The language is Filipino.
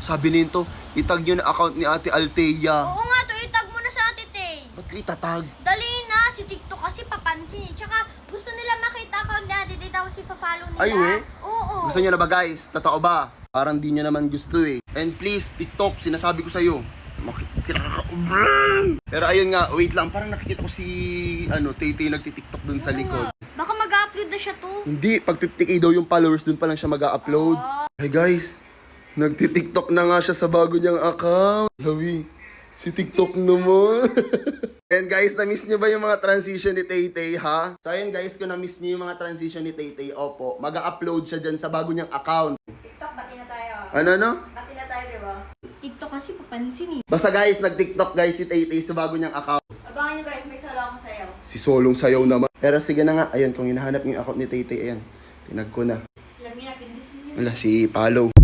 Sabi nito, itag nyo na account ni Ate Althea. Oo nga to, itag mo na sa Ate Tay. Ba't ko itatag? Dali na, si TikTok kasi papansin eh. Tsaka gusto nila makita account ni Ate Tay tapos ipapollow nila. Ay, we? Oo. Gusto nyo na ba guys? Totoo ba? Parang di nyo naman gusto eh. And please, TikTok, sinasabi ko sa'yo. Pero ayun nga, wait lang. Parang nakikita ko si Tay-Tay nagtitiktok dun sa likod. Baka mag-upload na siya to. Hindi, pag 50k daw yung followers, dun pa lang siya mag-upload. Hey guys, nagtitiktok na nga siya sa bago niyang account. Lawi, si TikTok naman. And guys, na-miss niyo ba yung mga transition ni Tay-Tay, ha? So ayun guys, kung na-miss niyo yung mga transition ni Tay-Tay, opo, mag-upload siya dyan sa bago niyang account. TikTok, bati na tayo. Ano? Bati na tayo, di ba? TikTok kasi papansin eh. Basta guys, nag-TikTok guys si Tay-Tay sa bago niyang account. Abangan nyo guys, may solo akong sayaw. Si Solong sayaw naman. Pero sige na nga, ayun, kung hinahanap yung account ni Tay-Tay, ayan, tinag ko na. Alam niyo na, pindutin nyo. Wala, si Palo.